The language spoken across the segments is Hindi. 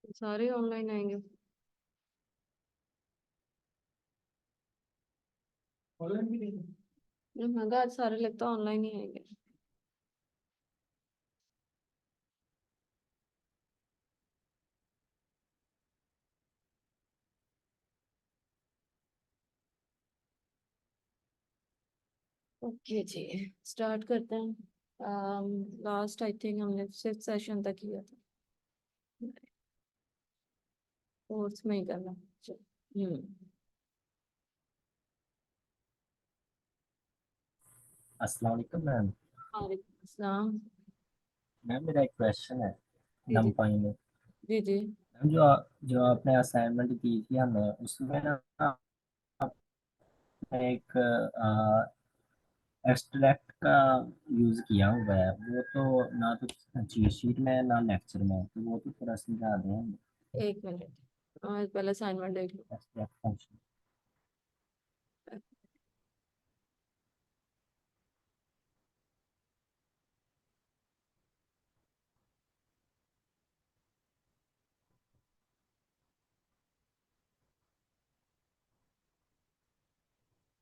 सारे ऑनलाइन आएंगे। ऑनलाइन भी नहीं महंगा, आज सारे लगता है ऑनलाइन ही आएंगे। ओके जी, स्टार्ट करते हैं। लास्ट आई थिंक हमने फिफ्थ सेशन तक किया था, फोर्थ में ही करना। हम्म। अस्सलाम वालेकुम मैम। वालेकुम अस्सलाम। मैम मेरा एक क्वेश्चन है जी जी। नमपाई में। जी जी। मैम जो आपने असाइनमेंट दी थी हमें उसमें ना आपने एक एक्सट्रैक्ट का यूज़ किया हुआ है। वो तो ना तो चीट शीट में है ना लेक्चर में है। तो वो तो थोड़ा समझा दें हमें। एक मिनट, और पहले असाइनमेंट देख लो। Extract function.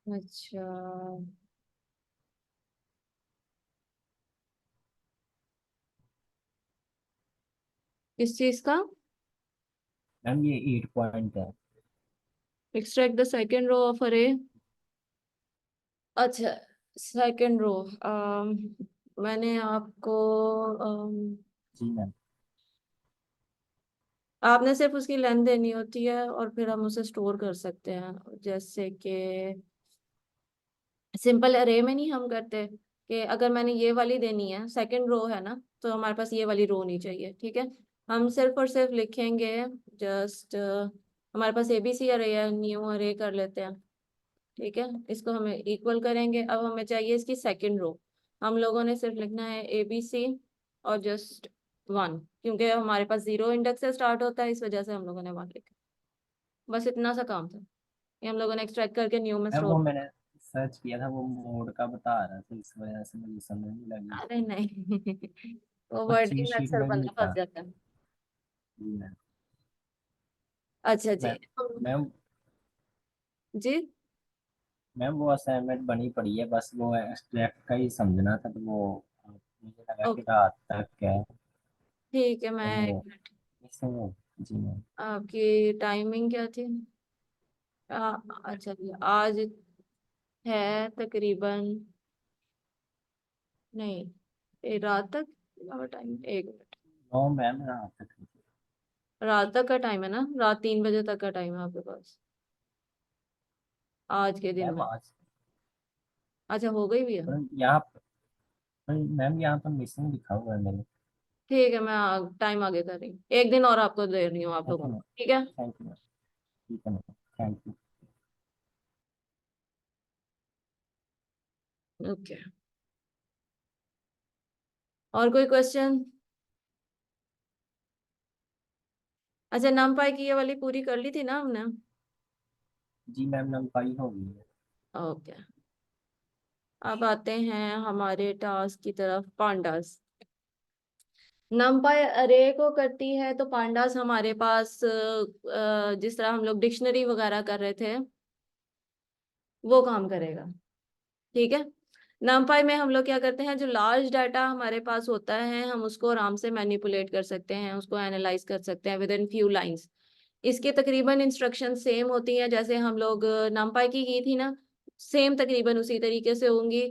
अच्छा, किस चीज का? मैम ये 8 पॉइंट है। Extract the second row of array. अच्छा, सेकेंड रो। मैंने आपको जी मैम। आपने सिर्फ उसकी लेंथ देनी होती है और फिर हम उसे स्टोर कर सकते हैं। जैसे कि सिंपल अरे में नहीं हम करते कि अगर मैंने ये वाली देनी है, सेकंड रो है ना, तो हमारे पास ये वाली रो नहीं चाहिए, ठीक है। हम सिर्फ और सिर्फ लिखेंगे जस्ट, हमारे पास एबीसी अरे है, न्यू अरे कर लेते हैं, ठीक है। इसको हमें इक्वल करेंगे। अब हमें चाहिए इसकी सेकंड रो। हम लोगों ने सिर्फ लिखना है एबीसी और जस्ट वन, क्योंकि हमारे पास जीरो इंडेक्स से स्टार्ट होता है, इस वजह से हम लोगों ने वन लिखा। बस इतना सा काम था, ये हम लोगों ने एक्सट्रैक्ट करके न्यू में मैम वो स्टोर। मैंने सर्च किया था, वो मोड का बता रहा था, इस वजह से मुझे समझ नहीं लगी। अरे नहीं वो और चीट वर्डिंग में शीट अक्सर में भी बंदा फंस था। जाता है। जी मैम। अच्छा जी। मैम मैम जी। मैम वो असाइनमेंट बनी पड़ी है, बस वो एक्सट्रैक्ट का ही समझना था। तो वो मुझे लगा कि ओके, रात तक है। ठीक है। तो मैं वो एक मिनट, इसमें। जी मैम। आपकी टाइमिंग क्या थी? अच्छा जी, आज है तकरीबन, नहीं, रात तक टाइम, एक मिनट। नो मैम, रात तक नहीं। रात तक का टाइम है ना, रात 3 बजे तक का टाइम है आपके पास आज के दिन मैम में। आज अच्छा, हो गई भी है। पर यहाँ पर मैम यहाँ पर मिसिंग लिखा हुआ है मेरे। ठीक है, मैं टाइम आगे कर रही हूँ, एक दिन और आपको दे रही हूँ आप थैंक लोगों यू को, मैम। ठीक है। Thank you ma'am. ठीक है मैम। Thank you. ओके, और कोई क्वेश्चन? अच्छा, नमपाई की ये वाली पूरी कर ली थी ना हमने? जी मैम, नंपाई हो गई है। ओके, अब आते हैं हमारे टास्क की तरफ। पांडास, नमपाई अरे को करती है तो पांडास हमारे पास जिस तरह हम लोग डिक्शनरी वगैरह कर रहे थे वो काम करेगा, ठीक है। numpy में हम लोग क्या करते हैं, जो लार्ज डाटा हमारे पास होता है हम उसको आराम से मैनिपुलेट कर सकते हैं, उसको एनालाइज कर सकते हैं विद इन फ्यू लाइंस। इसके तकरीबन इंस्ट्रक्शन सेम होती हैं जैसे हम लोग numpy की थी ना, सेम तकरीबन उसी तरीके से होंगी।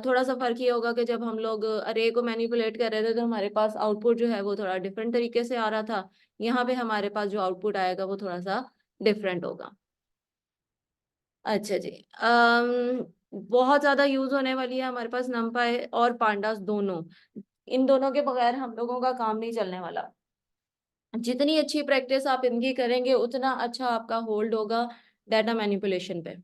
थोड़ा सा फर्क ये होगा कि जब हम लोग अरे को मैनिपुलेट कर रहे थे तो हमारे पास आउटपुट जो है वो थोड़ा डिफरेंट तरीके से आ रहा था। यहाँ पे हमारे पास जो आउटपुट आएगा वो थोड़ा सा डिफरेंट होगा। अच्छा जी। बहुत ज्यादा यूज होने वाली है हमारे पास numpy और pandas दोनों। इन दोनों के बगैर हम लोगों का काम नहीं चलने वाला। जितनी अच्छी प्रैक्टिस आप इनकी करेंगे उतना अच्छा आपका होल्ड होगा डाटा मैनिपुलेशन पे।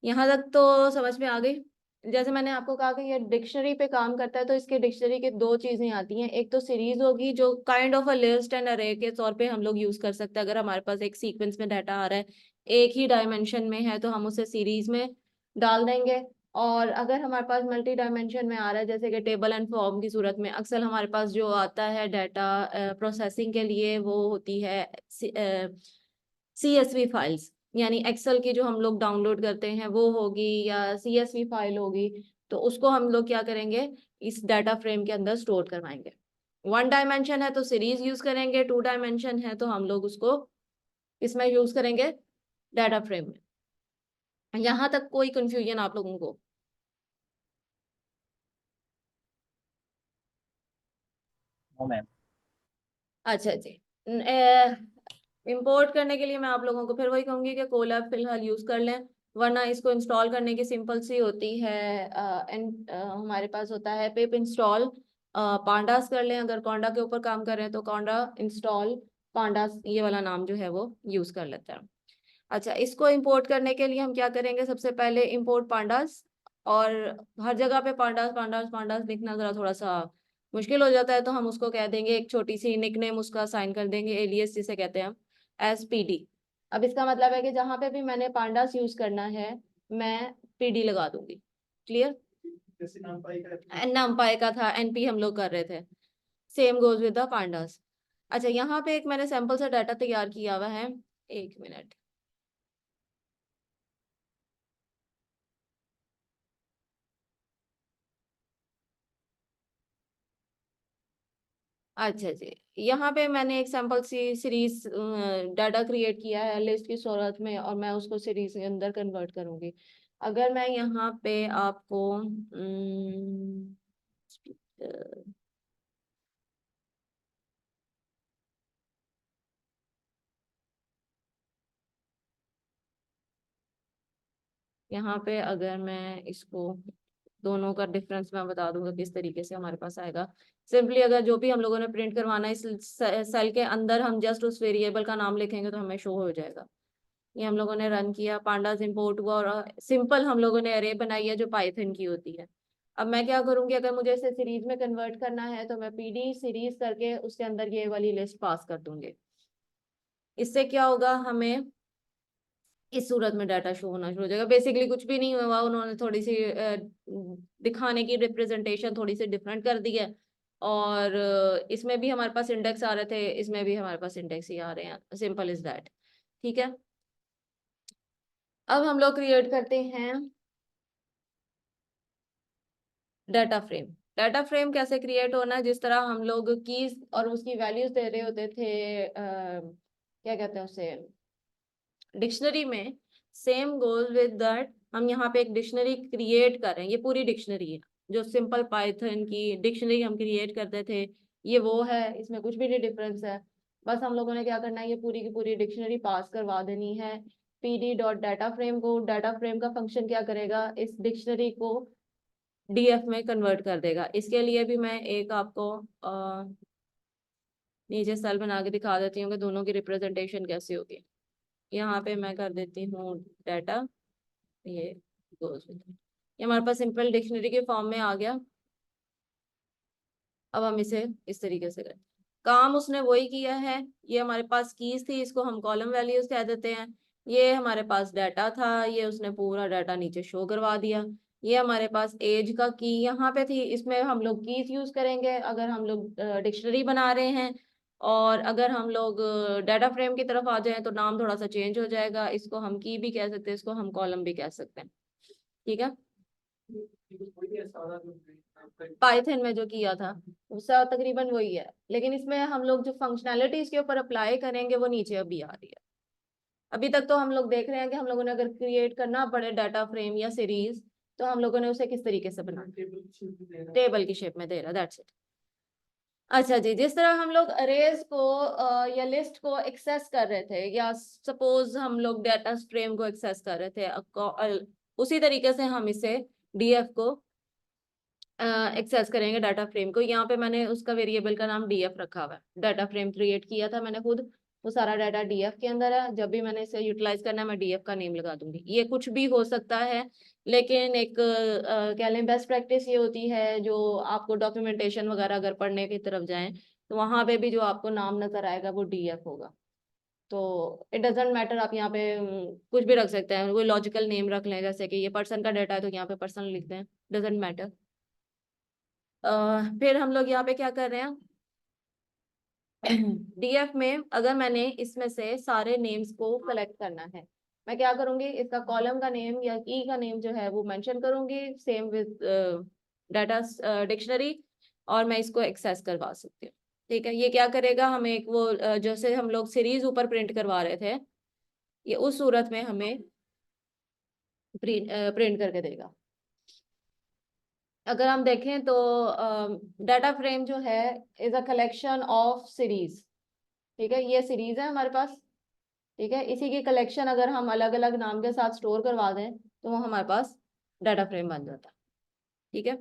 यहाँ तक तो समझ में आ गई। जैसे मैंने आपको कहा कि ये डिक्शनरी पे काम करता है, तो इसके डिक्शनरी के दो चीजें आती हैं। एक तो सीरीज होगी जो kind of a list and अरे के तौर पे हम लोग यूज कर सकते हैं। अगर हमारे पास एक सीक्वेंस में डाटा आ रहा है, एक ही डायमेंशन में है, तो हम उसे सीरीज में डाल देंगे। और अगर हमारे पास मल्टी डायमेंशन में आ रहा है, जैसे कि टेबल एंड फॉर्म की सूरत में, अक्सर हमारे पास जो आता है डाटा प्रोसेसिंग के लिए, वो होती है CSV फाइल्स, यानी एक्सेल की जो हम लोग डाउनलोड करते हैं वो होगी, या CSV फाइल होगी। तो उसको हम लोग क्या करेंगे, इस डाटा फ्रेम के अंदर स्टोर करवाएंगे। 1 डायमेंशन है तो सीरीज यूज करेंगे, 2 डायमेंशन है तो हम लोग उसको इसमें यूज करेंगे, डाटा फ्रेम में। यहाँ तक कोई कंफ्यूजन आप लोगों को? No ma'am. अच्छा जी। इंपोर्ट करने के लिए मैं आप लोगों को फिर वही कहूंगी कि कोलैब फिलहाल यूज कर लें, वरना इसको इंस्टॉल करने की सिंपल सी होती है। हमारे पास होता है पिप इंस्टॉल पांडास कर लें, अगर कॉन्डा के ऊपर काम कर रहे हैं तो कॉन्डा इंस्टॉल पांडास, ये वाला नाम जो है वो यूज कर लेते हैं। अच्छा, इसको इंपोर्ट करने के लिए हम क्या करेंगे, सबसे पहले इंपोर्ट पांडास। और हर जगह पे पांडास पांडास पांडास लिखना जरा थोड़ा सा मुश्किल हो जाता है, तो हम उसको कह देंगे, एक छोटी सी निकनेम उसका साइन कर देंगे, एलियस जिसे कहते हैं हम, SPD। अब इसका मतलब है कि जहां पे भी मैंने पांडास यूज करना है, मैं PD लगा दूंगी। क्लियर? जैसे नामपाई का था, NP हम लोग कर रहे थे, same goes with the pandas. अच्छा, यहाँ पे एक मैंने सैंपल सा डाटा तैयार किया हुआ है, 1 मिनट। अच्छा जी, यहाँ पे मैंने एक सैंपल सी सीरीज डाटा क्रिएट किया है लिस्ट की सूरत में, और मैं उसको सीरीज के अंदर कन्वर्ट करूंगी। अगर मैं यहाँ पे आपको यहाँ पे अगर मैं इसको दोनों का डिफरेंस मैं बता दूंगा किस तरीके से हमारे पास आएगा। सिंपली अगर जो भी हम लोगों ने प्रिंट करवाना है, इस सेल के अंदर हम जस्ट उस वेरिएबल का नाम लिखेंगे तो हमें शो हो जाएगा। ये हम लोगों ने रन किया, पांडास इंपोर्ट हुआ, और सिंपल हम लोगों ने अरे बनाई है जो पाइथन की होती है। अब मैं क्या करूंगी, अगर मुझे इसे सीरीज में कन्वर्ट करना है तो मैं PD सीरीज करके उसके अंदर ये वाली लिस्ट पास कर दूंगी। इससे क्या होगा, हमें इस सूरत में डाटा शो होना शुरू हो जाएगा। बेसिकली कुछ भी नहीं हुआ, उन्होंने थोड़ी सी दिखाने की रिप्रेजेंटेशन थोड़ी सी डिफरेंट कर दी है। और इसमें भी हमारे पास इंडेक्स आ रहे थे, इसमें भी हमारे पास इंडेक्स ही आ रहे हैं, सिंपल इज दैट। ठीक है, अब हम लोग क्रिएट करते हैं डाटा फ्रेम। डाटा फ्रेम कैसे क्रिएट होना है, जिस तरह हम लोग कीज और उसकी वैल्यूज दे रहे होते थे, क्या कहते हैं उसे, डिक्शनरी में, सेम गोज विद दैट हम यहाँ पे एक डिक्शनरी क्रिएट कर रहे हैं। ये पूरी डिक्शनरी है, जो सिंपल पाइथन की डिक्शनरी हम क्रिएट करते थे, ये वो है, इसमें कुछ भी नहीं डिफरेंस है। बस हम लोगों ने क्या करना है, ये पूरी की पूरी डिक्शनरी पास करवा देनी है PD डॉट डाटा फ्रेम को। डाटा फ्रेम का फंक्शन क्या करेगा, इस डिक्शनरी को DF में कन्वर्ट कर देगा। इसके लिए भी मैं एक आपको नीचे सेल बना के दिखा देती हूँ कि दोनों की रिप्रेजेंटेशन कैसे होगी। यहाँ पे मैं कर देती हूँ डाटा, ये goes with it। ये हमारे पास सिंपल डिक्शनरी के फॉर्म में आ गया। अब हम इसे इस तरीके से करें, काम उसने वही किया है। ये हमारे पास कीज थी, इसको हम कॉलम वैल्यूज कह देते हैं। ये हमारे पास डाटा था, ये उसने पूरा डाटा नीचे शो करवा दिया। ये हमारे पास एज का की यहाँ पे थी, इसमें हम लोग कीज यूज करेंगे अगर हम लोग डिक्शनरी बना रहे हैं। और अगर हम लोग डाटा फ्रेम की तरफ आ जाएं तो नाम थोड़ा सा चेंज हो जाएगा, इसको हम की भी कह सकते हैं, इसको हम कॉलम भी कह सकते हैं। ठीक है, पाइथन में जो किया था उसका तकरीबन वही है, लेकिन इसमें हम लोग जो फंक्शनैलिटी इसके ऊपर अप्लाई करेंगे वो नीचे अभी आ रही है। अभी तक तो हम लोग देख रहे हैं कि हम लोगों ने अगर क्रिएट करना पड़े डाटा फ्रेम या सीरीज, तो हम लोगों ने उसे किस तरीके से बनाना, टेबल की शेप में दे रहा, दैट्स इट। अच्छा जी, जिस तरह हम लोग अरेज को या लिस्ट को एक्सेस कर रहे थे, या सपोज हम लोग डाटा स्ट्रीम को एक्सेस कर रहे थे, उसी तरीके से हम इसे DF को एक्सेस करेंगे, डाटा फ्रेम को। यहाँ पे मैंने उसका वेरिएबल का नाम DF रखा हुआ है, डाटा फ्रेम क्रिएट किया था मैंने खुद, वो सारा डाटा DF के अंदर है। जब भी मैंने इसे यूटिलाइज करना है, मैं DF का नेम लगा दूंगी। ये कुछ भी हो सकता है, लेकिन एक क्या लें, बेस्ट प्रैक्टिस ये होती है, जो आपको डॉक्यूमेंटेशन वगैरह अगर पढ़ने की तरफ जाएं, तो वहां पे भी जो आपको नाम नजर आएगा वो DF होगा। तो इट डजेंट मैटर, आप यहाँ पे कुछ भी रख सकते हैं, कोई लॉजिकल नेम रख लें, जैसे कि ये पर्सन का डाटा है तो यहाँ पे पर्सन लिख दें, डजेंट मैटर। फिर हम लोग यहाँ पे क्या कर रहे हैं, डीएफ में अगर मैंने इसमें से सारे नेम्स को कलेक्ट करना है, मैं क्या करूंगी, इसका कॉलम का नेम या की का नेम जो है वो मेंशन करूंगी, सेम विद डाटा डिक्शनरी, और मैं इसको एक्सेस करवा सकती हूँ। ठीक है, ये क्या करेगा, हमें एक वो जैसे हम लोग सीरीज ऊपर प्रिंट करवा रहे थे, ये उस सूरत में हमें प्रिंट करके देगा। अगर हम देखें तो डाटा फ्रेम जो है is a collection of series. ठीक है, ये सीरीज है हमारे पास। ठीक है, इसी की कलेक्शन अगर हम अलग अलग नाम के साथ स्टोर करवा दें तो वो हमारे पास डाटा फ्रेम बन जाता है। ठीक है,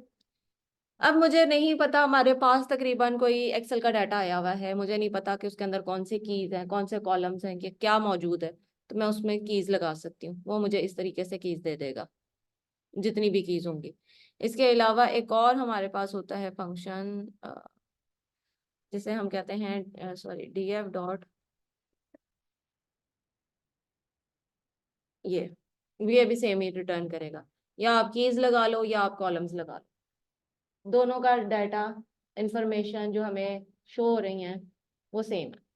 अब मुझे नहीं पता, हमारे पास तकरीबन कोई एक्सेल का डाटा आया हुआ है, मुझे नहीं पता कि उसके अंदर कौन से कीज हैं, कौन से कॉलम्स हैं, कि क्या मौजूद है, तो मैं उसमें कीज लगा सकती हूँ, वो मुझे इस तरीके से कीज दे देगा, जितनी भी कीज होंगी। इसके अलावा एक और हमारे पास होता है फंक्शन, जिसे हम कहते हैं सॉरी डीएफ डॉट, ये भी सेम ही रिटर्न करेगा, या आप कीज लगा लो या आप कॉलम्स लगा लो, दोनों का डाटा इंफॉर्मेशन जो हमें शो हो रही हैं वो सेम है।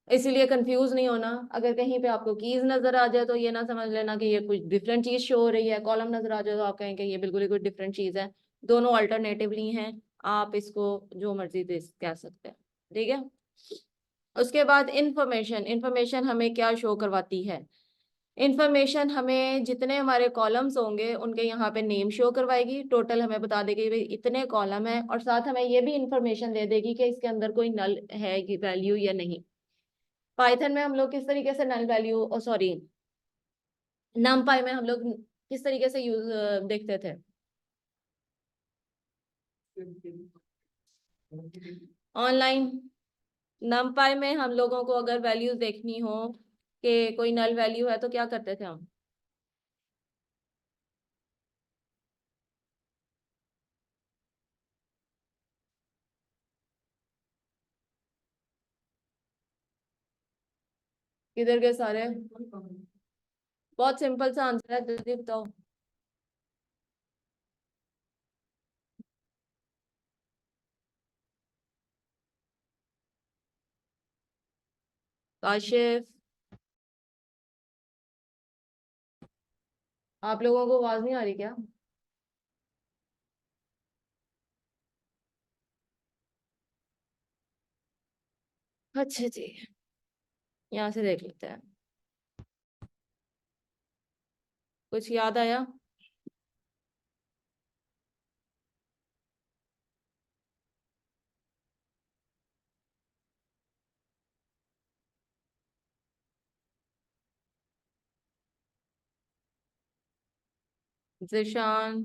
इसीलिए कंफ्यूज नहीं होना, अगर कहीं पे आपको कीज नजर आ जाए तो ये ना समझ लेना कि ये कुछ डिफरेंट चीज शो हो रही है, कॉलम नजर आ जाए तो आप कहें कि ये बिल्कुल ही कुछ डिफरेंट चीज है। दोनों अल्टरनेटिवली हैं, आप इसको जो मर्जी दे कह सकते हैं। ठीक है, उसके बाद इंफॉर्मेशन, इंफॉर्मेशन हमें क्या शो करवाती है, इंफॉर्मेशन हमें जितने हमारे कॉलम्स होंगे उनके यहाँ पे नेम शो करवाएगी, टोटल हमें बता देगी भाई इतने कॉलम है, और साथ हमें ये भी इंफॉर्मेशन दे देगी कि इसके अंदर कोई नल है कि वैल्यू या नहीं। पाइथन में हम लोग किस तरीके से नल वैल्यू, सॉरी नमपाई में हम लोग किस तरीके से यूज देखते थे, ऑनलाइन नमपाई में हम लोगों को अगर वैल्यूज देखनी हो कि कोई नल वैल्यू है तो क्या करते थे हम, किधर के सारे, बहुत सिंपल सा आंसर है, जल्दी बताओ। काशिफ, आप लोगों को आवाज नहीं आ रही क्या? अच्छा जी, यहाँ से देख लेते हैं, कुछ याद आया? जिशान,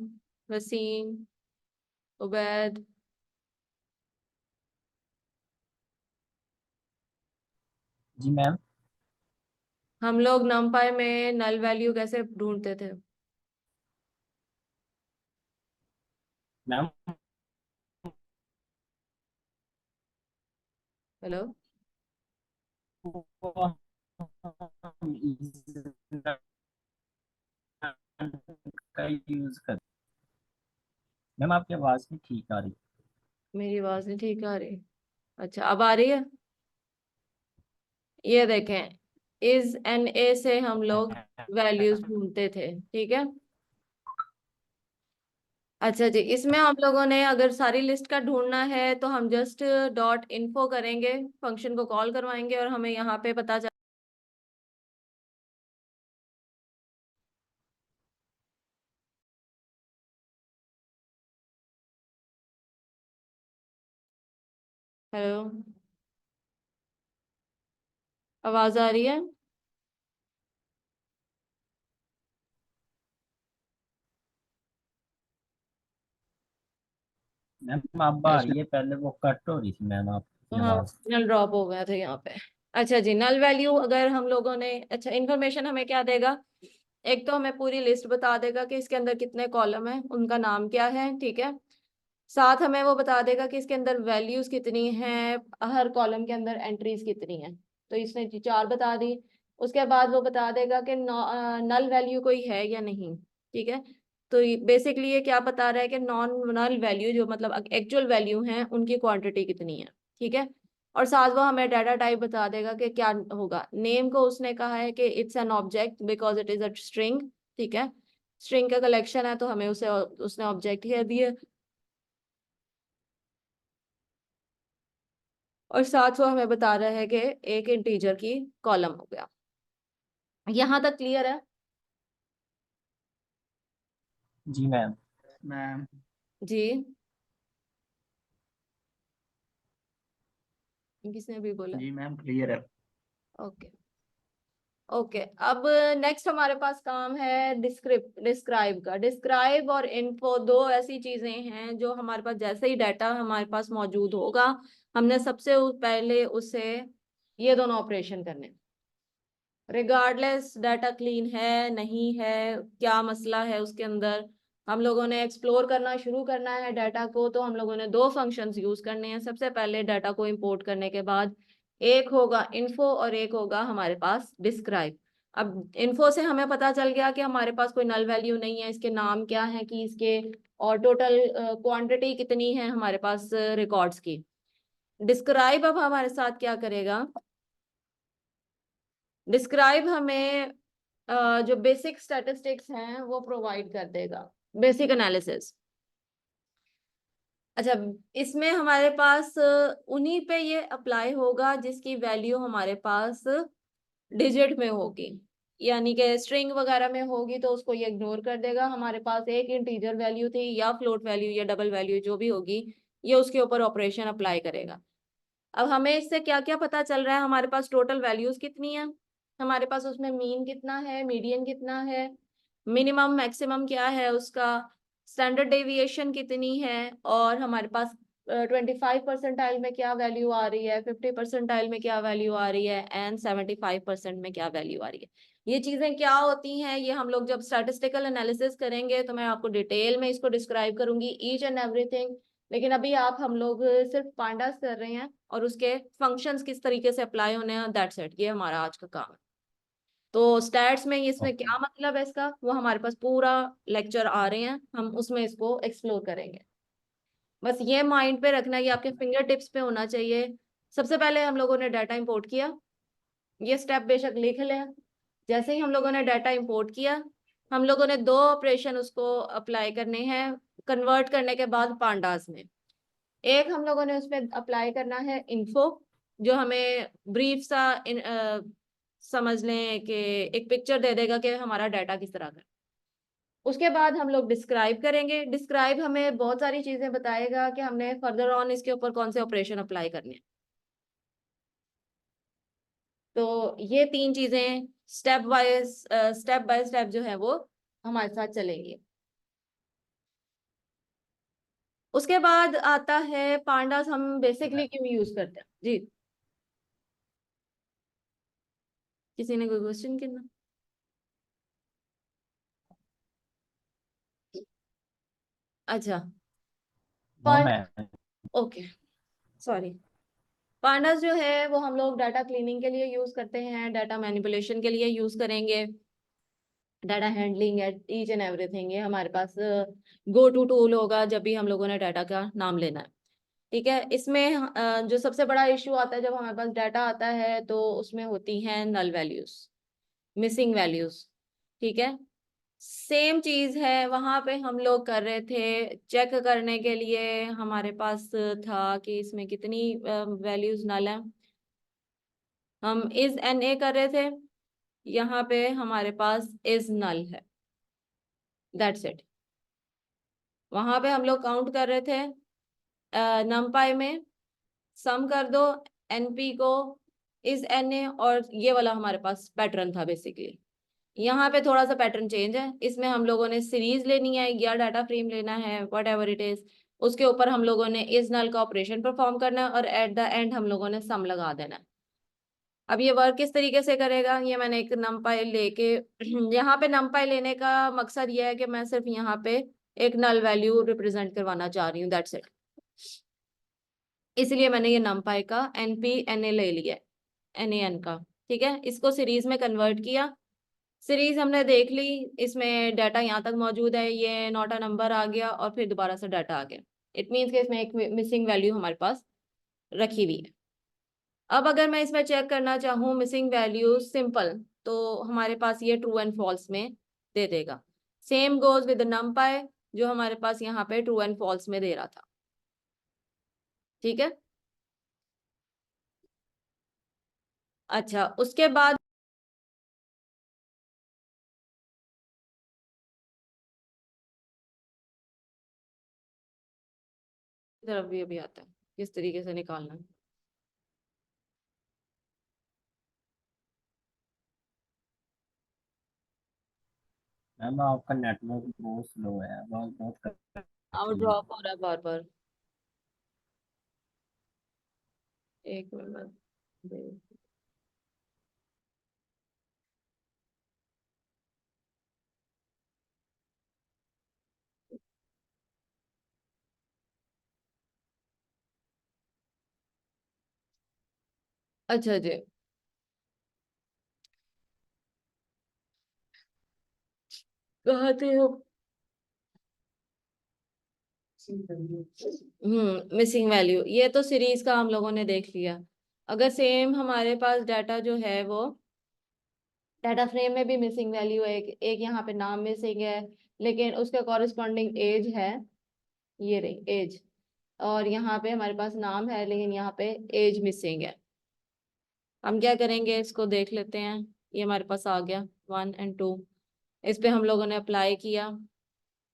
वसीम, उबैद, जी मैम। हम लोग नमपाई में नल वैल्यू कैसे ढूंढते थे? मैम हेलो, वो हम का यूज कर। मैम आपकी आवाज नहीं ठीक आ रही। मेरी आवाज नहीं ठीक आ रही? अच्छा, अब आ रही है? ये देखें, इज एन ए से हम लोग वैल्यूज ढूंढते थे, ठीक है। अच्छा जी, इसमें हम लोगों ने अगर सारी लिस्ट का ढूंढना है तो हम जस्ट डॉट इन्फो करेंगे, फंक्शन को कॉल करवाएंगे और हमें यहाँ पे पता चल, हेलो, आवाज आ रही है? मैम अब आ रही है, पहले वो कट हो रही थी मैम आपकी हाँ, आवाज। सिग्नल ड्रॉप हो गया था यहाँ पे। अच्छा जी, नल वैल्यू अगर हम लोगों ने, अच्छा इन्फॉर्मेशन हमें क्या देगा, एक तो हमें पूरी लिस्ट बता देगा कि इसके अंदर कितने कॉलम है, उनका नाम क्या है, ठीक है। साथ हमें वो बता देगा कि इसके अंदर वैल्यूज कितनी हैं, हर कॉलम के अंदर एंट्रीज कितनी हैं। तो इसने 4 बता दी। उसके बाद वो बता देगा कि नल वैल्यू कोई है या नहीं। ठीक है, तो बेसिकली ये क्या बता रहा है कि नॉन नल वैल्यू जो मतलब एक्चुअल वैल्यू है उनकी क्वांटिटी कितनी है। ठीक है, और साथ वो हमें डाटा टाइप बता देगा कि क्या होगा। नेम को उसने कहा है कि it's an object because it is a string. ठीक है, स्ट्रिंग का कलेक्शन है तो हमें उसे उसने ऑब्जेक्ट कह दिया। और साथ वो हमें बता रहा है कि एक इंटीजर की कॉलम हो गया। यहाँ तक क्लियर है? जी मैम। मैम। जी, किसने भी बोला? जी मैम क्लियर है। ओके ओके, अब नेक्स्ट हमारे पास काम है डिस्क्राइब का। डिस्क्राइब और इन्फो दो ऐसी चीजें हैं जो हमारे पास जैसे ही डाटा हमारे पास मौजूद होगा, हमने सबसे पहले उसे ये दोनों ऑपरेशन करने। रिगार्डलेस डाटा क्लीन है नहीं है, क्या मसला है उसके अंदर, हम लोगों ने एक्सप्लोर करना शुरू करना है डाटा को, तो हम लोगों ने दो फंक्शंस यूज करने हैं। सबसे पहले डाटा को इंपोर्ट करने के बाद एक होगा इन्फो और एक होगा हमारे पास डिस्क्राइब। अब इन्फो से हमें पता चल गया कि हमारे पास कोई नल वैल्यू नहीं है, इसके नाम क्या है कि इसके, और टोटल क्वांटिटी कितनी है हमारे पास रिकॉर्ड्स की। डिस्क्राइब अब हमारे साथ क्या करेगा? डिस्क्राइब हमें जो बेसिक स्टैटिस्टिक्स हैं वो प्रोवाइड कर देगा, बेसिक एनालिसिस। अच्छा, इसमें हमारे पास उन्हीं पे ये अप्लाई होगा जिसकी वैल्यू हमारे पास डिजिट में होगी। यानी कि स्ट्रिंग वगैरह में होगी तो उसको ये इग्नोर कर देगा। हमारे पास एक इंटीजर वैल्यू थी या फ्लोट वैल्यू या डबल वैल्यू जो भी होगी, ये उसके ऊपर ऑपरेशन अप्लाई करेगा। अब हमें इससे क्या क्या पता चल रहा है? हमारे पास टोटल वैल्यूज कितनी है, हमारे पास उसमें मीन कितना है, मीडियन कितना है, मिनिमम मैक्सिमम क्या है उसका, स्टैंडर्ड डेविएशन कितनी है, और हमारे पास 25% में क्या वैल्यू आ रही है, 50% में क्या वैल्यू आ रही है, एंड 75% में क्या वैल्यू आ रही है। ये चीजें क्या होती हैं ये हम लोग जब स्टैटिस्टिकल एनालिसिस करेंगे तो मैं आपको डिटेल में इसको डिस्क्राइब करूंगी ईच एंड एवरीथिंग। लेकिन अभी आप हम लोग सिर्फ पांडास कर रहे हैं और उसके फंक्शंस किस तरीके से अप्लाई होने हैं, दैट्स इट, ये हमारा आज का काम है। तो स्टैट्स में इसमें ओके। क्या मतलब है इसका, वो हमारे पास पूरा लेक्चर आ रहे हैं, हम उसमें इसको एक्सप्लोर करेंगे। बस ये माइंड पे रखना, ये आपके फिंगर टिप्स पे होना चाहिए। सबसे पहले हम लोगों ने डाटा इंपोर्ट किया, ये स्टेप बेशक लिख लें। जैसे ही हम लोगों ने डाटा इंपोर्ट किया, हम लोगों ने दो ऑपरेशन उसको अप्लाई करने हैं कन्वर्ट करने के बाद पांडास में। एक हम लोगों ने उसमें अप्लाई करना है इन्फो, जो हमें ब्रीफ सा समझ लें कि एक पिक्चर दे देगा कि हमारा डाटा किस तरह का है। उसके बाद हम लोग डिस्क्राइब करेंगे। डिस्क्राइब हमें बहुत सारी चीजें बताएगा कि हमने फर्दर ऑन इसके ऊपर कौन से ऑपरेशन अप्लाई करने हैं। तो ये तीन चीजें स्टेप बाय स्टेप जो है वो हमारे साथ चलेंगी। उसके बाद आता है पांडास हम बेसिकली क्यों यूज करते हैं। जी, किसी ने कोई क्वेश्चन करना? अच्छा, no pond ma'am. Okay, sorry. Pandas जो है वो हम लोग डाटा क्लीनिंग के लिए यूज करते हैं, डाटा मैनिपुलेशन के लिए यूज करेंगे, data handling at each and everything. ये हमारे पास गो टू टूल होगा जब भी हम लोगों ने डाटा का नाम लेना है। ठीक है, इसमें जो सबसे बड़ा इश्यू आता है जब हमारे पास डाटा आता है तो उसमें होती हैं नल वैल्यूज, मिसिंग वैल्यूज। ठीक है, सेम चीज है वहां पे हम लोग कर रहे थे चेक करने के लिए, हमारे पास था कि इसमें कितनी वैल्यूज नल है। हम इज एन ए कर रहे थे, यहाँ पे हमारे पास इज नल है, दैट्स इट। वहां पे हम लोग काउंट कर रहे थे नमपाई में, सम कर दो एनपी को इज एन ए, और ये वाला हमारे पास पैटर्न था बेसिकली। यहाँ पे थोड़ा सा पैटर्न चेंज है, इसमें हम लोगों ने सीरीज लेनी है या डाटा फ्रेम लेना है, वट एवर इट इज, उसके ऊपर हम लोगों ने इज नल का ऑपरेशन परफॉर्म करना है और एट द एंड हम लोगों ने सम लगा देना है। अब ये वर्क किस तरीके से करेगा, ये मैंने एक नमपाई लेके यहाँ पे नमपाई लेने का मकसद ये है कि मैं सिर्फ यहाँ पे एक नल वैल्यू रिप्रेजेंट करवाना चाह रही हूँ, दैट्स इट। इसलिए मैंने ये नमपाई का एनपी एन ए ले लिया है। NaN का। ठीक है, इसको सीरीज में कन्वर्ट किया, सीरीज हमने देख ली, इसमें डाटा यहाँ तक मौजूद है, ये नोट अ नंबर आ गया और फिर दोबारा से डाटा आ गया। इट मीन्स कि इसमें एक मिसिंग वैल्यू हमारे पास रखी हुई है। अब अगर मैं इसमें चेक करना चाहूँ मिसिंग वैल्यू सिंपल, तो हमारे पास ये ट्रू एंड फॉल्स में दे देगा। सेम गोज विद नमपाई, जो हमारे पास यहाँ पे ट्रू एंड फॉल्स में दे रहा था। ठीक है, अच्छा उसके बाद तरफ भी अभी आता है किस तरीके से निकालना है। मैम आपका नेटवर्क बहुत स्लो है, बहुत बहुत और कट रही ड्रॉप हो रहा है बार बार, एक मिनट। अच्छा जी, कहाँ थे हो? मिसिंग वैल्यू, ये तो सीरीज का हम लोगों ने देख लिया। अगर सेम हमारे पास डाटा जो है वो डाटा फ्रेम में भी मिसिंग वैल्यू है, एक यहाँ पे नाम मिसिंग है, लेकिन उसके कॉरेस्पॉन्डिंग एज है, ये रही एज, और यहाँ पे हमारे पास नाम है लेकिन यहाँ पे एज मिसिंग है। हम क्या करेंगे, इसको देख लेते हैं। ये हमारे पास आ गया 1 और 2, इस पे हम लोगों ने अप्लाई किया,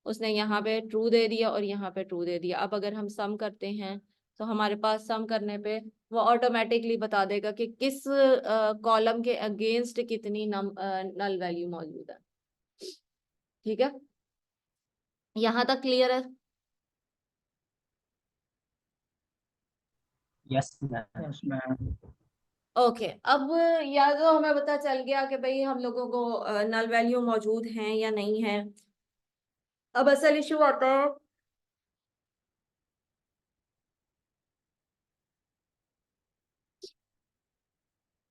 उसने यहाँ पे ट्रू दे दिया और यहाँ पे ट्रू दे दिया। अब अगर हम सम करते हैं तो हमारे पास सम करने पे वो ऑटोमेटिकली बता देगा कि किस कॉलम के अगेंस्ट कितनी नल वैल्यू मौजूद है। ठीक है, यहाँ तक क्लियर है? Yes ma'am. ओके, अब या तो हमें पता चल गया कि भाई हम लोगों को नल वैल्यू मौजूद हैं या नहीं है। अब असल इशू आता है,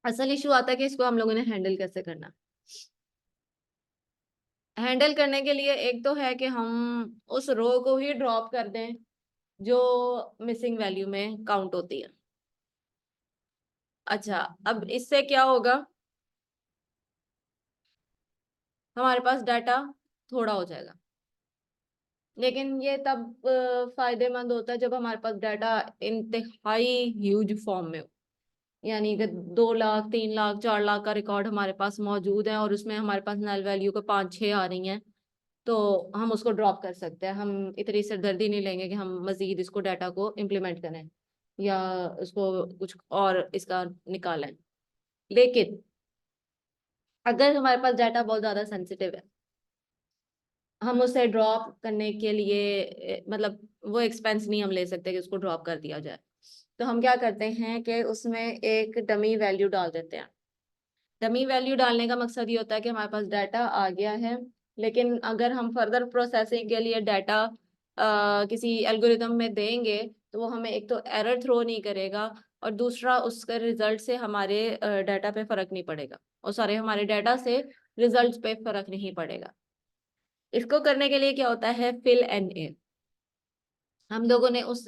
असल इशू आता है कि इसको हम लोगों ने हैंडल कैसे करना। हैंडल करने के लिए एक तो है कि हम उस रो को ही ड्रॉप कर दें जो मिसिंग वैल्यू में काउंट होती है। अच्छा, अब इससे क्या होगा, हमारे पास डाटा थोड़ा हो जाएगा, लेकिन ये तब फायदेमंद होता है जब हमारे पास डाटा इंतहाई ह्यूज फॉर्म में हो। यानी कि 2 लाख 3 लाख 4 लाख का रिकॉर्ड हमारे पास मौजूद है और उसमें हमारे पास नल वैल्यू को 5 6 आ रही हैं, तो हम उसको ड्रॉप कर सकते हैं। हम इतनी सिरदर्दी नहीं लेंगे कि हम मजीद इसको डाटा को इम्प्लीमेंट करें या उसको कुछ और इसका निकालें। लेकिन अगर हमारे पास डाटा बहुत ज्यादा सेंसिटिव है, हम उसे ड्रॉप करने के लिए मतलब वो एक्सपेंस नहीं हम ले सकते कि उसको ड्रॉप कर दिया जाए। तो हम क्या करते हैं कि उसमें एक डमी वैल्यू डाल देते हैं। डमी वैल्यू डालने का मकसद ये होता है कि हमारे पास डाटा आ गया है, लेकिन अगर हम फर्दर प्रोसेसिंग के लिए डाटा किसी एल्गोरिदम में देंगे तो वो हमें एक तो एरर थ्रो नहीं करेगा, और दूसरा उसके रिजल्ट से हमारे डाटा पे फर्क नहीं पड़ेगा, और सारे हमारे डाटा से रिजल्ट पे फर्क नहीं पड़ेगा। इसको करने के लिए क्या होता है, फिल एन ए। हम लोगों ने उस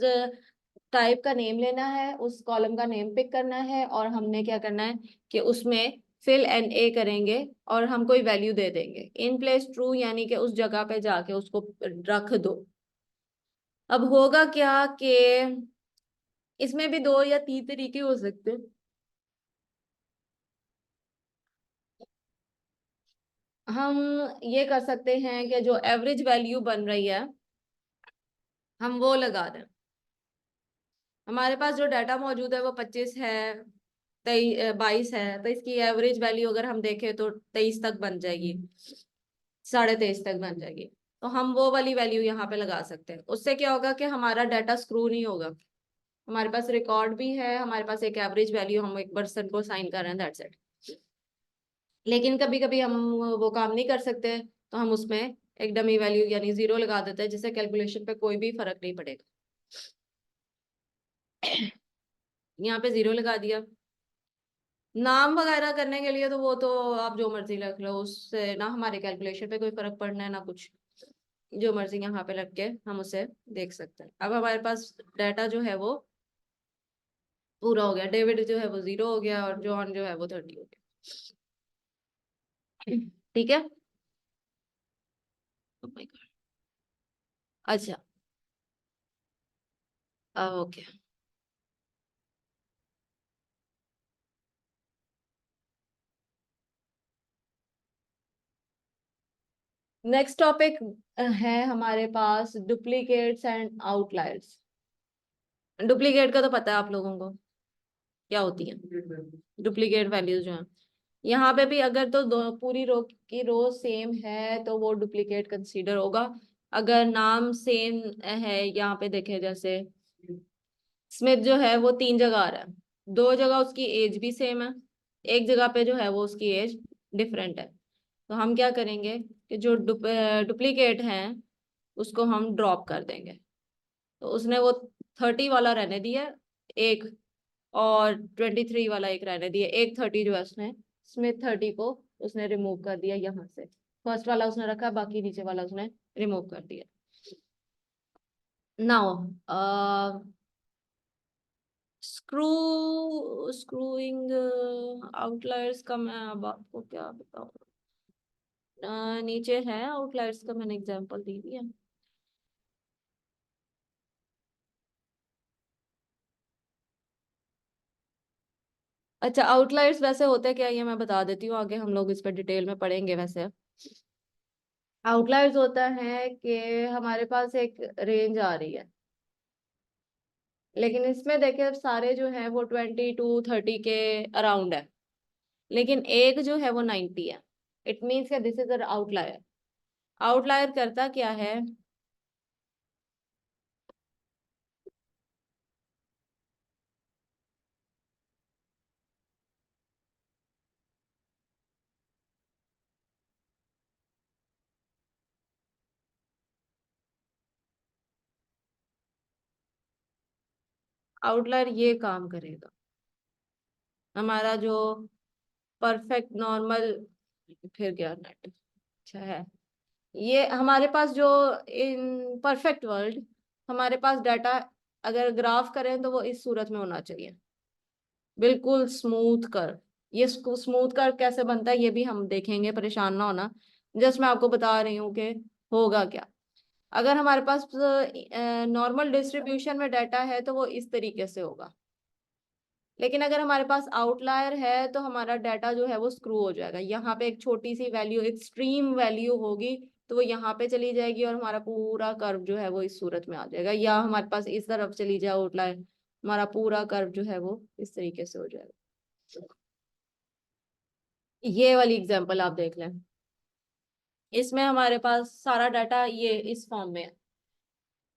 टाइप का नेम लेना है, उस कॉलम का नेम पिक करना है, और हमने क्या करना है कि उसमें फिल एन ए करेंगे और हम कोई वैल्यू दे देंगे इन प्लेस ट्रू, यानी कि उस जगह पे जाके उसको रख दो। अब होगा क्या कि इसमें भी 2 या 3 तरीके हो सकते हैं। हम ये कर सकते हैं कि जो एवरेज वैल्यू बन रही है हम वो लगा दें। हमारे पास जो डाटा मौजूद है वो 25 है, 22 है, तो इसकी एवरेज वैल्यू अगर हम देखें तो 23 तक बन जाएगी, 23.5 तक बन जाएगी। तो हम वो वाली वैल्यू यहाँ पे लगा सकते हैं। उससे क्या होगा कि हमारा डाटा स्क्रू नहीं होगा, हमारे पास रिकॉर्ड भी है, हमारे पास एक एवरेज वैल्यू, हम एक पर्सन को साइन कर रहे हैं, दैट्स इट। लेकिन कभी कभी हम वो काम नहीं कर सकते, तो हम उसमें एक डमी वैल्यू यानी 0 लगा देते हैं, जिससे कैलकुलेशन पे कोई भी फर्क नहीं पड़ेगा। यहाँ पे 0 लगा दिया, नाम वगैरह करने के लिए तो वो तो आप जो मर्जी रख लो, उससे ना हमारे कैलकुलेशन पे कोई फर्क पड़ना है ना कुछ। जो मर्जी यहाँ पे रख के हम उसे देख सकते हैं। अब हमारे पास डाटा जो है वो पूरा हो गया। डेविड जो है वो 0 हो गया और जॉन जो है वो 30 हो गया। ठीक है। Oh my God। अच्छा। ओके। नेक्स्ट टॉपिक है हमारे पास डुप्लीकेट्स एंड आउटलायर्स। डुप्लीकेट का तो पता है आप लोगों को क्या होती है। डुप्लीकेट वैल्यूज जो है, यहाँ पे भी अगर तो पूरी रो की रो सेम है तो वो डुप्लीकेट कंसीडर होगा। अगर नाम सेम है, यहाँ पे देखे जैसे स्मिथ जो है वो 3 जगह आ रहा है, 2 जगह उसकी एज भी सेम है, एक जगह पे जो है वो उसकी एज डिफरेंट है। तो हम क्या करेंगे कि जो डुप्लीकेट है उसको हम ड्रॉप कर देंगे। तो उसने वो 30 वाला रहने दिया एक, और 23 वाला एक रहने दिया एक। 30 जो है उसने स्मिथ 30 को उसने रिमूव कर दिया यहाँ से। फर्स्ट वाला उसने रखा, बाकी नीचे वाला उसने रिमूव कर दिया। नाउ स्क्रूइंग आउटलायर्स का मैं अब आपको क्या बताऊं। नीचे है आउटलायर्स का, मैंने एग्जांपल दी हुई है। अच्छा, आउटलायर्स वैसे होते क्या, ये मैं बता देती हूँ, आगे हम लोग इस पर डिटेल में पढ़ेंगे। वैसे आउटलायर्स होता है कि हमारे पास एक रेंज आ रही है, लेकिन इसमें देखिए सारे जो है वो 20 to 30 के अराउंड है, लेकिन एक जो है वो 90 है। इट मीन्स का this is a outlier. Outlier करता क्या है। आउटलायर ये काम करेगा, हमारा जो परफेक्ट नॉर्मल, फिर गया नेट। अच्छा है, ये हमारे पास जो इन परफेक्ट वर्ल्ड हमारे पास डाटा अगर ग्राफ करें तो वो इस सूरत में होना चाहिए, बिल्कुल स्मूथ कर। ये स्मूथ कर कैसे बनता है ये भी हम देखेंगे, परेशान ना होना। जस्ट मैं आपको बता रही हूँ कि होगा क्या। अगर हमारे पास नॉर्मल डिस्ट्रीब्यूशन में डाटा है तो वो इस तरीके से होगा, लेकिन अगर हमारे पास आउटलायर है तो हमारा डाटा जो है वो स्क्रू हो जाएगा। यहाँ पे एक छोटी सी वैल्यू, एक्सट्रीम वैल्यू होगी तो वो यहाँ पे चली जाएगी और हमारा पूरा कर्व जो है वो इस सूरत में आ जाएगा। या हमारे पास इस तरफ चली जाए आउटलायर, हमारा पूरा कर्व जो है वो इस तरीके से हो जाएगा। ये वाली एग्जांपल आप देख लें, इसमें हमारे पास सारा डाटा ये इस फॉर्म में है।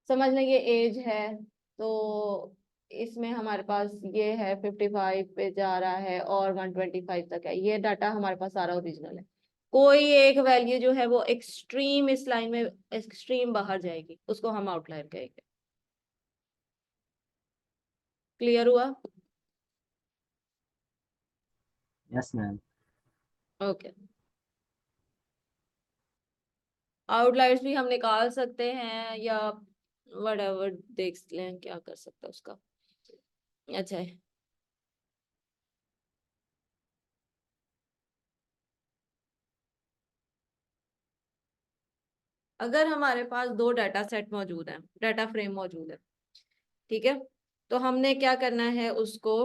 समझ लें ये एज है, तो इसमें हमारे पास ये है 55 पे जा रहा है और 125 तक है। ये डाटा हमारे पास सारा ओरिजिनल है। कोई एक वैल्यू जो है वो एक्सट्रीम इस लाइन में एक्सट्रीम बाहर जाएगी, उसको हम आउटलायर कहेंगे। क्लियर हुआ। Yes ma'am. ओके। आउटलायर्स भी हम निकाल सकते हैं या वट देख लें क्या कर सकते हैं उसका। अच्छा है। अगर हमारे पास दो डाटा सेट मौजूद है, डाटा फ्रेम मौजूद है, ठीक है, तो हमने क्या करना है उसको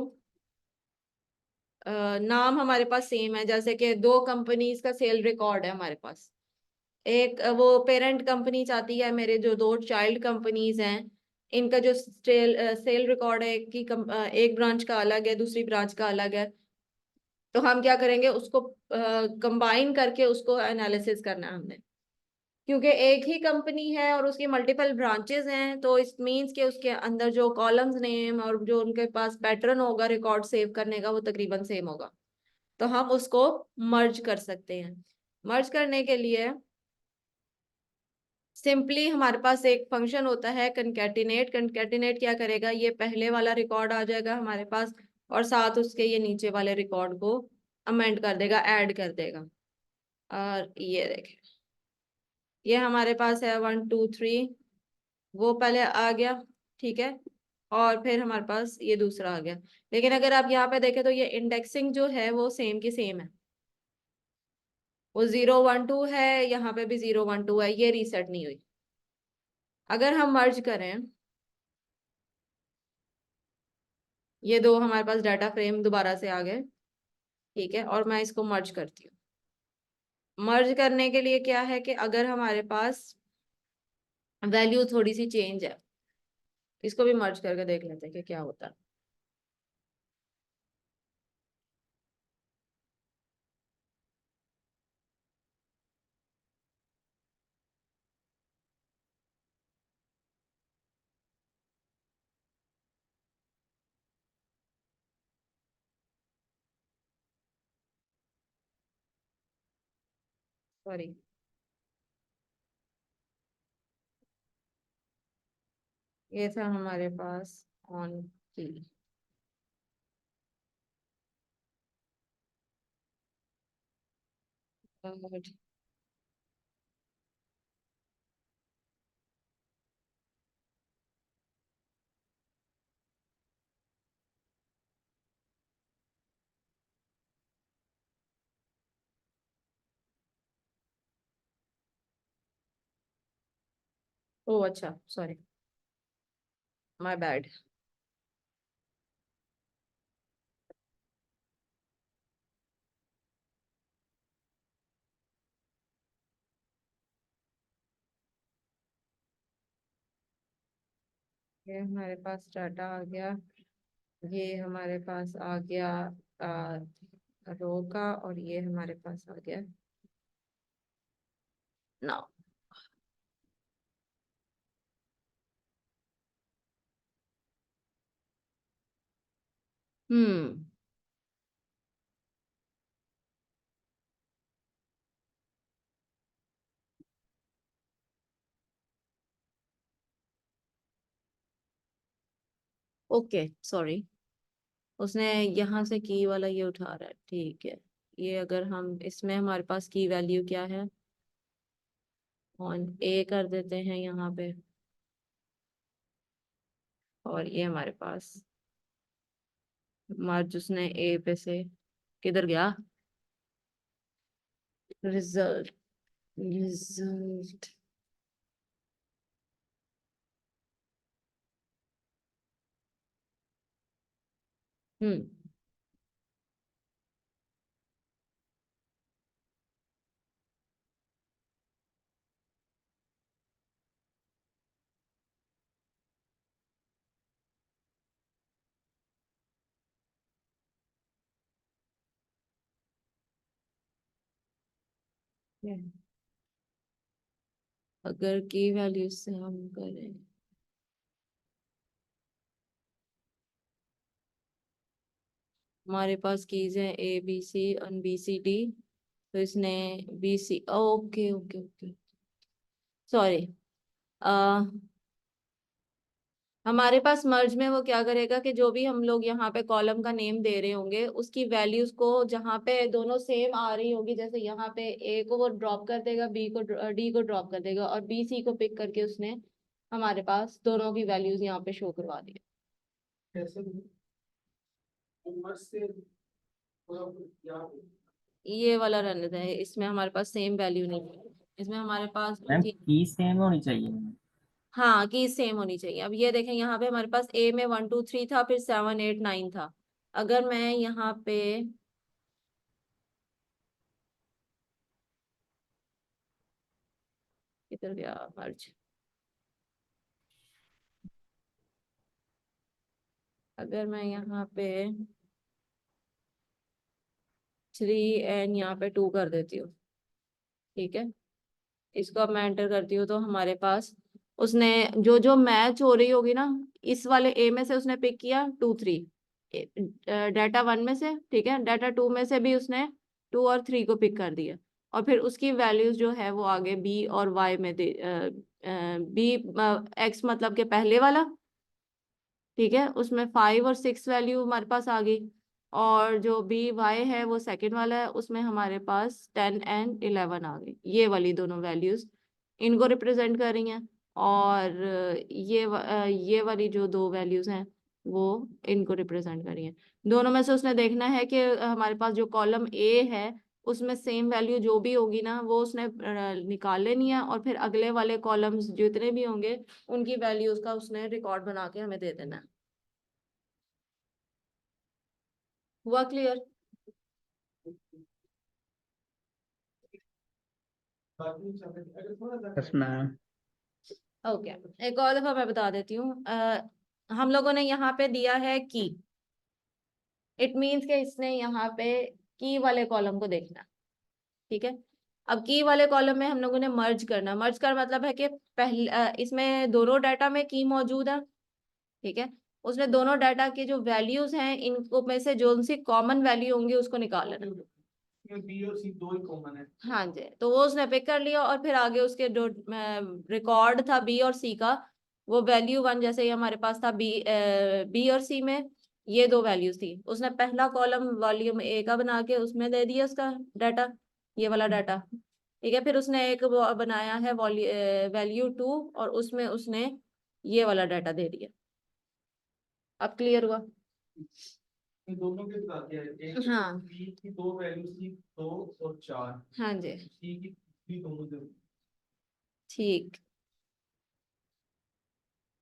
नाम हमारे पास सेम है। जैसे कि दो कंपनीज का सेल रिकॉर्ड है हमारे पास। एक वो पेरेंट कंपनी चाहती है, मेरे जो दो चाइल्ड कंपनीज हैं इनका जो सेल रिकॉर्ड है, एक की एक ब्रांच का अलग है दूसरी ब्रांच का अलग है। तो हम क्या करेंगे उसको कंबाइन करके उसको एनालिसिस करना है हमने। क्योंकि एक ही कंपनी है और उसकी मल्टीपल ब्रांचेस हैं, तो इस मीन्स के उसके अंदर जो कॉलम्स नेम और जो उनके पास पैटर्न होगा रिकॉर्ड सेव करने का वो तकरीबन सेम होगा। तो हम उसको मर्ज कर सकते हैं। मर्ज करने के लिए सिंपली हमारे पास एक फंक्शन होता है कंकैटिनेट। कंकैटिनेट क्या करेगा, ये पहले वाला रिकॉर्ड आ जाएगा हमारे पास, और साथ उसके ये नीचे वाले रिकॉर्ड को अमेंड कर देगा, ऐड कर देगा। और ये देखें, ये हमारे पास है 1 2 3, वो पहले आ गया, ठीक है। और फिर हमारे पास ये दूसरा आ गया। लेकिन अगर आप यहाँ पे देखें तो ये इंडेक्सिंग जो है वो सेम की सेम है, वो 0 1 2 है, यहाँ पे भी 0 1 2 है, ये रीसेट नहीं हुई। अगर हम मर्ज करें, ये दो हमारे पास डाटा फ्रेम दोबारा से आ गए, ठीक है। और मैं इसको मर्ज करती हूँ। मर्ज करने के लिए क्या है कि अगर हमारे पास वैल्यू थोड़ी सी चेंज है, इसको भी मर्ज करके देख लेते हैं कि क्या होता है। सॉरी, ये था हमारे पास ऑन की। ओ अच्छा, सॉरी, माय बैड। ये हमारे पास डाटा आ गया, ये हमारे पास आ गया रो का, और ये हमारे पास आ गया ना। हम्म। ओके, सॉरी, उसने यहाँ से की वाला ये उठा रहा है, ठीक है। ये अगर हम इसमें हमारे पास की वैल्यू क्या है, ऑन ए कर देते हैं यहाँ पे। और ये हमारे पास मर्ज उसने ए पे से किधर गया, रिजल्ट, रिजल्ट। हम्म। ये, अगर की वैल्यू से हम करें, हमारे पास कीज है ए बी सी और बी सी डी। तो इसने B C, okay okay okay, sorry. हमारे पास मर्ज में वो क्या करेगा कि जो भी हम लोग यहाँ पे कॉलम का नेम दे रहे होंगे उसकी वैल्यूज को जहाँ पे दोनों सेम आ रही होगी, जैसे यहाँ पे ए को वो ड्रॉप कर देगा, बी को डी को ड्रॉप कर देगा, और बी सी को पिक करके उसने हमारे पास दोनों की वैल्यूज यहाँ पे शो करवा दी। ये वाला रहने दें, इसमें हमारे पास सेम वैल्यू नहीं है, इसमें हमारे पास जो मैम थी। की सेम होनी चाहिए। हाँ, की सेम होनी चाहिए। अब ये देखें, यहाँ पे हमारे पास ए में 1 2 3 था, फिर 7 8 9 था। अगर मैं यहाँ पे किधर गया मर्ज, अगर मैं यहाँ पे 3 एंड यहाँ पे 2 कर देती हूँ, ठीक है। इसको अब मैं एंटर करती हूँ तो हमारे पास उसने जो जो मैच हो रही होगी ना, इस वाले ए में से उसने पिक किया 2 3, डाटा वन में से, ठीक है। डाटा टू में से भी उसने 2 और 3 को पिक कर दिया, और फिर उसकी वैल्यूज जो है वो आगे बी और वाई में दे, बी एक्स मतलब के पहले वाला, ठीक है, उसमें 5 और 6 वैल्यू हमारे पास आ गई। और जो बी वाई है वो सेकंड वाला है, उसमें हमारे पास 10 और 11 आ गई। ये वाली दोनों वैल्यूज इनको रिप्रेजेंट कर रही हैं। और ये वाली जो दो वैल्यूज हैं वो इनको रिप्रेजेंट कर रही हैं। दोनों में से उसने देखना है कि हमारे पास जो कॉलम ए है उसमें सेम वैल्यू जो भी होगी ना वो उसने निकाल लेनी है, और फिर अगले वाले कॉलम्स जितने भी होंगे उनकी वैल्यूज का उसने रिकॉर्ड बना के हमें दे देना है। हुआ क्लियर? Yes ma'am. ओके, एक और दफा मैं बता देती हूँ। हम लोगों ने यहाँ पे दिया है की। इट मीन्स कि इसने यहाँ पे की वाले कॉलम को देखना। ठीक है, अब की वाले कॉलम में हम लोगों ने मर्ज करना। मर्ज कर मतलब है कि पहले इसमें दोनों डाटा में की मौजूद है। ठीक है, उसने दोनों डाटा के जो वैल्यूज हैं इनको में से जो उनसी कॉमन वैल्यू होंगी उसको निकाल लेना। बी और सी दो ही कॉमन है। हाँ जी, तो वो उसने पिक कर लिया, और फिर आगे उसके जो रिकॉर्ड था बी और सी का, वो वैल्यू 1 जैसे ही हमारे पास था बी और सी में ये दो वैल्यूज थी, उसने पहला कॉलम वॉल्यूम ए का बना के उसमें दे दिया उसका डाटा, ये वाला डाटा। ठीक है, फिर उसने एक वो बनाया है वैल्यू 2, और उसमें उसने ये वाला डाटा दे दिया। अब क्लियर हुआ? इन दोनों के बता दिया है। एक हाँ बी की दो वैल्यू थी 2 और 4। हाँ जी, सी की भी दोनों दे। ठीक।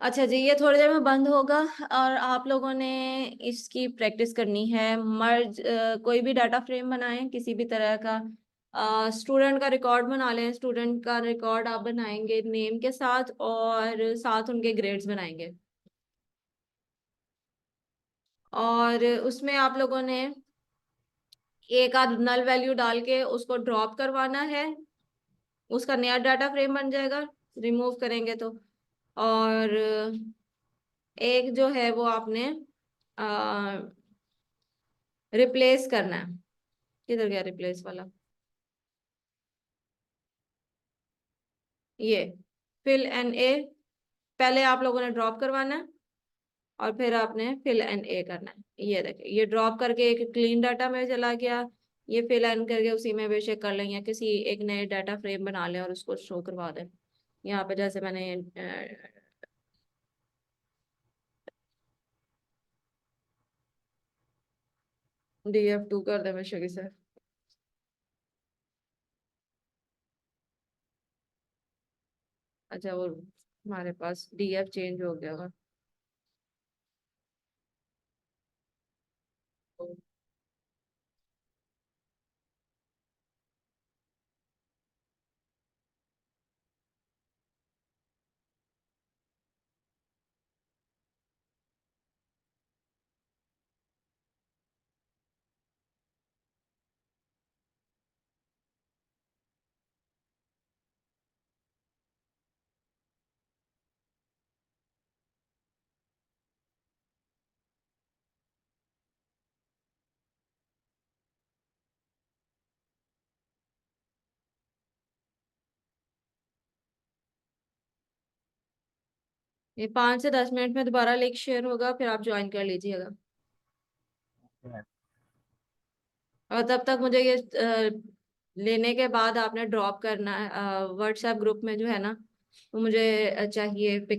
अच्छा जी, ये थोड़ी देर में बंद होगा, और आप लोगों ने इसकी प्रैक्टिस करनी है। मर्ज कोई भी डाटा फ्रेम बनाएं किसी भी तरह का। स्टूडेंट का रिकॉर्ड बना लें। स्टूडेंट का रिकॉर्ड आप बनाएंगे नेम के साथ, और साथ उनके ग्रेड्स बनाएंगे। और उसमें आप लोगों ने एक आध नल वैल्यू डाल के उसको ड्रॉप करवाना है, उसका नया डाटा फ्रेम बन जाएगा रिमूव करेंगे तो। और एक जो है वो आपने रिप्लेस करना है। किधर गया रिप्लेस वाला? ये फिल एन ए पहले आप लोगों ने ड्रॉप करवाना है, और फिर आपने फिल एन ए करना है। ये देखिए, ये ड्रॉप करके एक क्लीन डाटा में चला गया। ये फिल एन करके उसी में बेशक कर लें, या किसी एक नए डाटा फ्रेम बना लें और उसको शो करवा दें। यहाँ पे जैसे मैंने DF2 कर दे बेशक इसे। अच्छा, वो हमारे पास DF चेंज हो गया होगा। ये 5 से 10 मिनट में दोबारा लिंक शेयर होगा, फिर आप ज्वाइन कर लीजिएगा। और तब तक मुझे ये लेने के बाद आपने ड्रॉप करना है व्हाट्सएप ग्रुप में जो है ना, वो मुझे चाहिए।